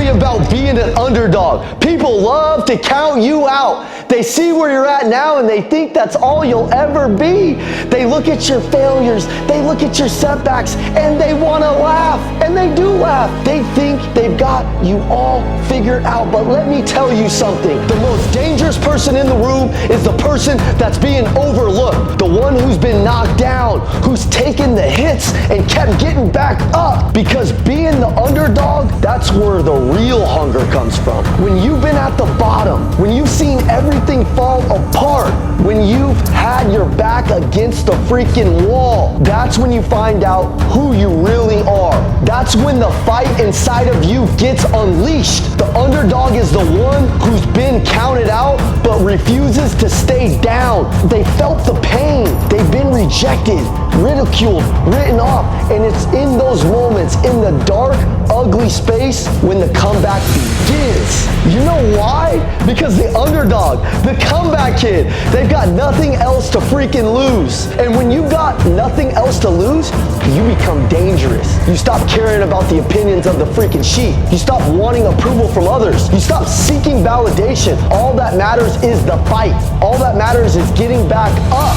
tell you about being an underdog. People love to count you out. They see where you're at now and they think that's all you'll ever be. They look at your failures, they look at your setbacks, and they want to laugh. And they do laugh. They think they've got you all figured out. But let me tell you something. The most dangerous person in the room is the person that's being overlooked. The one who's been knocked down, who's taken the hits and kept getting back up. Because being the underdog, that's where the real hunger comes from. When you've been at the bottom, when you've seen everything fall apart, when you've had your back against the freaking wall, that's when you find out who you really are. That's when the fight inside of you gets unleashed. The underdog is the one who's been counted out but refuses to stay down. They felt the pain. They've been rejected, ridiculed, written off, and it's in those moments, in the dark, ugly space, when the comeback begins. You know why? Because the underdog, the comeback kid, they've got nothing else to freaking lose. And when you got nothing else to lose, you become dangerous. You stop caring about the opinions of the freaking sheep. You stop wanting approval from others. You stop seeking validation. All that matters is the fight. All that matters is getting back up.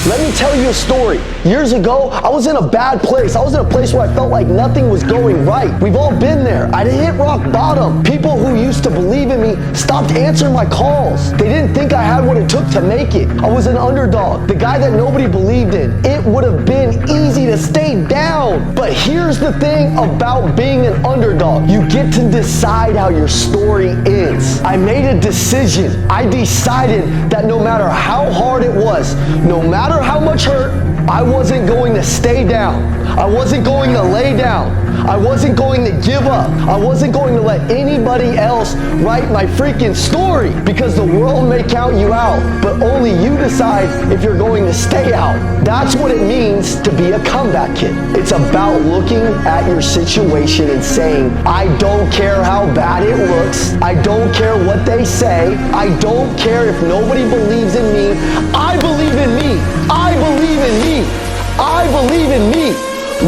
Let me tell you a story. Years ago, I was in a bad place. I was in a place where I felt like nothing was going right. We've all been there. I hit rock bottom. People who used to believe in me stopped answering my calls. They didn't think I had what it took to make it. I was an underdog, the guy that nobody believed in. It would have been easy to stay down. But here's the thing about being an underdog. You get to decide how your story ends. I made a decision. I decided that no matter how hard it was, no matter how much hurt, I wasn't going to stay down. I wasn't going to lay down. I wasn't going to give up. I wasn't going to let anybody else write my freaking story, because the world may count you out, but only you decide if you're going to stay out. That's what it means to be a comeback kid. It's about looking at your situation and saying, I don't care how bad it looks. I don't care what they say. I don't care if nobody believes in me. I believe in me. I believe in me. I believe in me.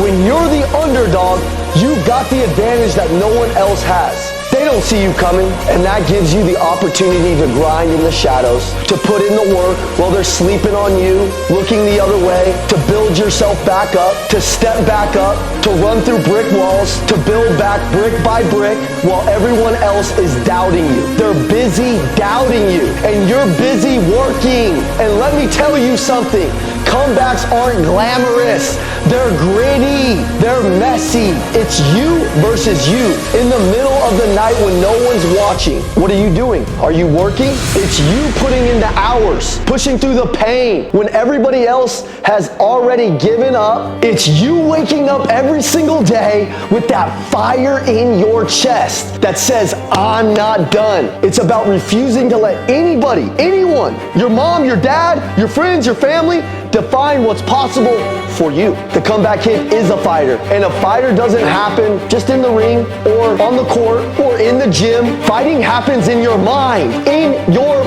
When you're the underdog, you've got the advantage that no one else has. They don't see you coming, and that gives you the opportunity to grind in the shadows, to put in the work while they're sleeping on you, looking the other way, to build yourself back up, to step back up, to run through brick walls, to build back brick by brick while everyone else is doubting you. They're busy doubting you, and you're busy working. And let me tell you something. Comebacks aren't glamorous. They're gritty. They're messy. It's you versus you. In the middle of the night when no one's watching, what are you doing? Are you working? It's you putting in the hours, pushing through the pain when everybody else has already given up. It's you waking up every single day with that fire in your chest that says, I'm not done. It's about refusing to let anybody, anyone, your mom, your dad, your friends, your family, define what's possible for you. The comeback kid is a fighter, and a fighter doesn't happen just in the ring or on the court or in the gym. Fighting happens in your mind, in your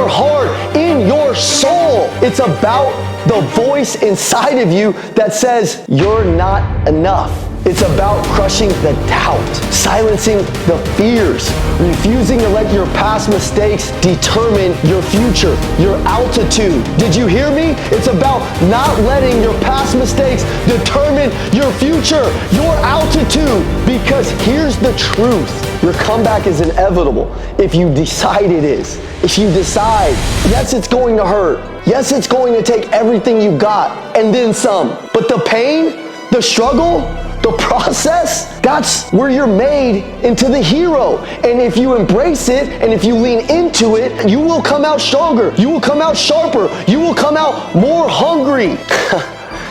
heart, in your soul. It's about the voice inside of you that says you're not enough. It's about crushing the doubt, silencing the fears, refusing to let your past mistakes determine your future, your altitude. Did you hear me? It's about not letting your past mistakes determine your future, your altitude. Because here's the truth. Your comeback is inevitable if you decide it is. If you decide, yes, it's going to hurt. Yes, it's going to take everything you got and then some. But the pain, the struggle, the process, that's where you're made into the hero. And if you embrace it and if you lean into it, you will come out stronger. You will come out sharper. You will come out more hungry.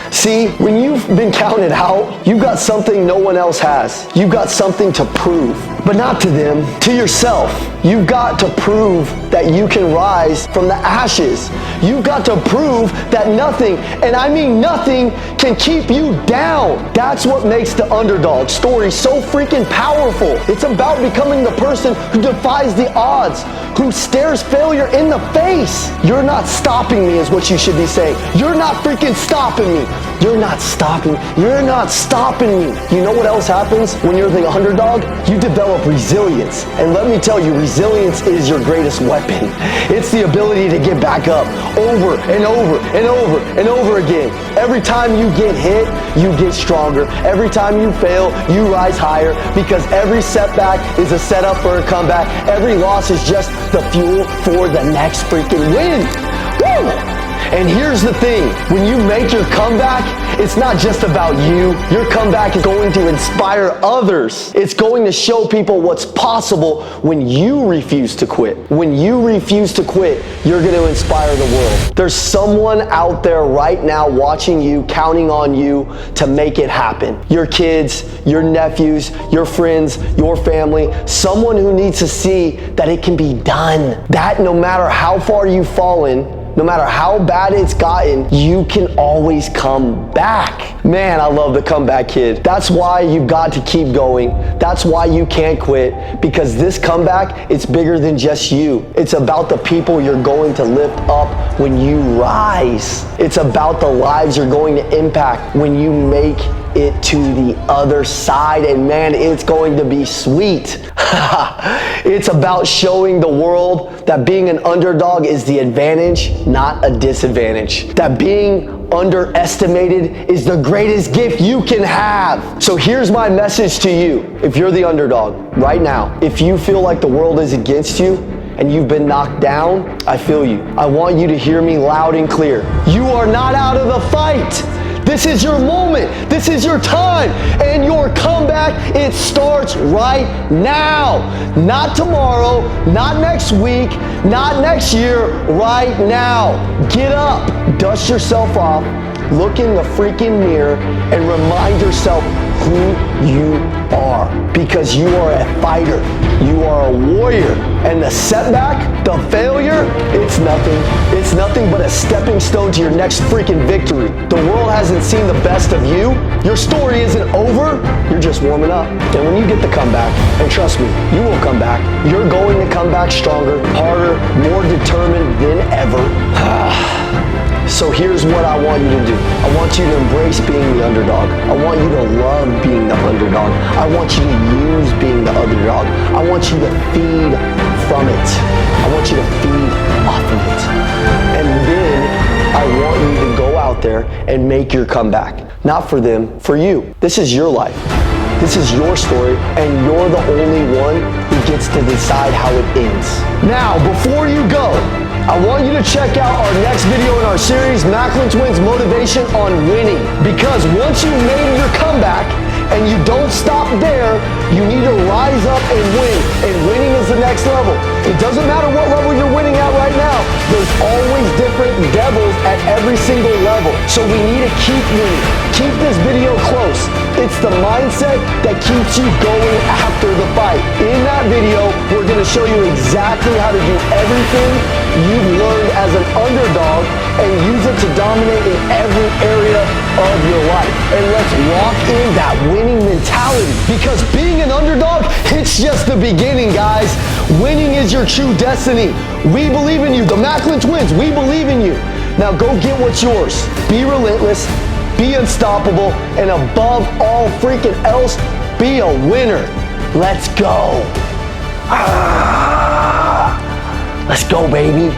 See, when you've been counted out, you've got something no one else has. You've got something to prove. but not to them, to yourself. You've got to prove that you can rise from the ashes. You've got to prove that nothing, and I mean nothing, can keep you down. That's what makes the underdog story so freaking powerful. It's about becoming the person who defies the odds, who stares failure in the face. You're not stopping me is what you should be saying. You're not freaking stopping me. You're not stopping. You're not stopping me. You know what else happens when you're the underdog? You develop resilience. And let me tell you, resilience is your greatest weapon. It's the ability to get back up over and over and over and over again. Every time you get hit, you get stronger. Every time you fail, you rise higher, because every setback is a setup for a comeback. Every loss is just the fuel for the next freaking win. Woo! And here's the thing, when you make your comeback, it's not just about you. Your comeback is going to inspire others. It's going to show people what's possible when you refuse to quit. When you refuse to quit, you're going to inspire the world. There's someone out there right now watching you, counting on you to make it happen. Your kids, your nephews, your friends, your family, someone who needs to see that it can be done. That no matter how far you've fallen, no matter how bad it's gotten, you can always come back. Man, I love the comeback kid. That's why you've got to keep going. That's why you can't quit, because this comeback, it's bigger than just you. It's about the people you're going to lift up when you rise. It's about the lives you're going to impact when you make it to the other side, and man, it's going to be sweet. It's about showing the world that being an underdog is the advantage, not a disadvantage. That being underestimated is the greatest gift you can have. So here's my message to you. If you're the underdog right now, if you feel like the world is against you and you've been knocked down, I feel you. I want you to hear me loud and clear. You are not out of the fight. This is your moment. This is your time. And your comeback, it starts right now. Not tomorrow, not next week, not next year, right now. Get up, dust yourself off, look in the freaking mirror, and remind yourself who you are. Because you are a fighter. You are a warrior. And the setback, the failure, it's nothing. It's nothing but a stepping stone to your next freaking victory. The world hasn't seen the best of you. Your story isn't over. You're just warming up. And when you get the comeback, and trust me, you will come back. You're going to come back stronger, harder, more determined than ever. So here's what I want you to do. I want you to embrace being the underdog. I want you to love being the underdog. I want you to use being the underdog. I want you to feed from it. I want you to feed off of it. And then I want you to go out there and make your comeback. Not for them, for you. This is your life. This is your story, and you're the only one who gets to decide how it ends. Now, before you go, I want you to check out our next video in our series, Macklin Twins Motivation on Winning. Because once you've made your comeback and you don't stop there, you need to rise up and win. And winning is the next level. It doesn't matter what level you're winning at right now. There's always different devils at every single level. So we need to keep winning. Keep this video close. It's the mindset that keeps you going after the fight. In that video, we're going to show you exactly how to do everything you've learned as an underdog and use it to dominate in every area of your life. And let's lock in that winning mentality, because being an underdog, it's just the beginning, guys. Winning is your true destiny. We believe in you. The Macklin Twins, we believe in you. Now go get what's yours. Be relentless, be unstoppable, and above all freaking else, be a winner. Let's go. Let's go, baby.